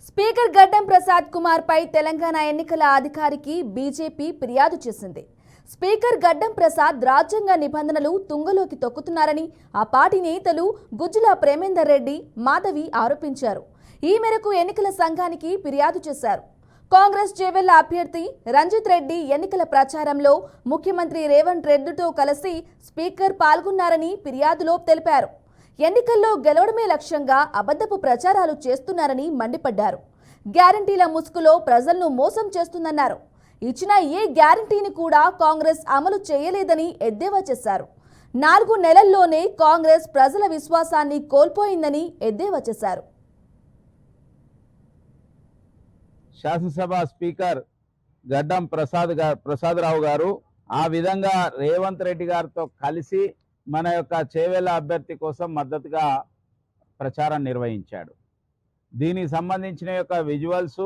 Speaker గడ్డం ప్రసాద్ కుమార్ పై తెలంగాణ ఎన్నికల అధికారికి బీజేపీ ఫిర్యాదు చేసింది. స్పీకర్ గడ్డం ప్రసాద్ రాజ్యాంగ నిబంధనలు తుంగలోకి తొక్కుతున్నారని ఆ పార్టీ నేతలు గుజ్జుల ప్రేమేందర్ రెడ్డి, మాధవి ఆరోపించారు. ఈ మేరకు ఎన్నికల సంఘానికి ఫిర్యాదు చేశారు. కాంగ్రెస్ చేవెళ్ల అభ్యర్థి రంజిత్ రెడ్డి ఎన్నికల ప్రచారంలో ముఖ్యమంత్రి రేవంత్ రెడ్డితో కలిసి స్పీకర్ పాల్గొన్నారని ఫిర్యాదులో తెలిపారు. ఎన్నికల్లో గెలవడమే లక్ష్యంగా అబద్ధపు ప్రచారాలు చేస్తున్నారని మండిపడ్డారు. గ్యారంటీల ముసుగులో ప్రజలను మోసం చేస్తుందన్నారు. ఇచ్చిన ఏ గ్యారంటీని కూడా కాంగ్రెస్ అమలు చేయలేదని ఎద్దేవా చేశారు. 4 నెలల్లోనే కాంగ్రెస్ ప్రజల విశ్వాసాన్ని కోల్పోయిందని ఎద్దేవా చేశారు. శాసనసభ స్పీకర్ గడ్డం ప్రసాదరావు గారు ఆ విధంగా రేవంత్ రెడ్డి గారితో కలిసి మన యొక్క చేవెళ్ల అభ్యర్థి కోసం మద్దతుగా ప్రచారం నిర్వహించాడు. దీనికి సంబంధించిన యొక్క విజువల్స్,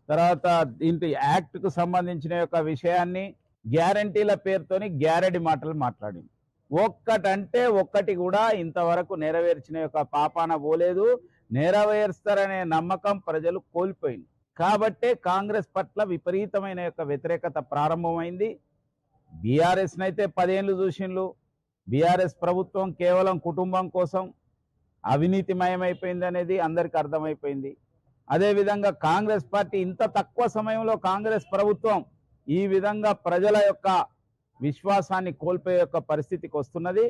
తర్వాత దీంట్లో యాక్ట్కు సంబంధించిన యొక్క విషయాన్ని గ్యారంటీల పేరుతోని గ్యారెడి మాటలు మాట్లాడింది. ఒక్కటంటే ఒక్కటి కూడా ఇంతవరకు నెరవేర్చిన యొక్క పాపాన పోలేదు. నెరవేరుస్తారనే నమ్మకం ప్రజలు కోల్పోయింది. కాబట్టే కాంగ్రెస్ పట్ల విపరీతమైన యొక్క వ్యతిరేకత ప్రారంభమైంది. బీఆర్ఎస్ నైతే 10 ఏళ్ళు చూసిండ్రు. బీఆర్ఎస్ ప్రభుత్వం కేవలం కుటుంబం కోసం అవినీతిమయమైపోయింది అనేది అందరికీ అర్థమైపోయింది. అదేవిధంగా కాంగ్రెస్ పార్టీ ఇంత తక్కువ సమయంలో కాంగ్రెస్ ప్రభుత్వం ఈ విధంగా ప్రజల యొక్క విశ్వాసాన్ని కోల్పోయే యొక్క పరిస్థితికి వస్తున్నది.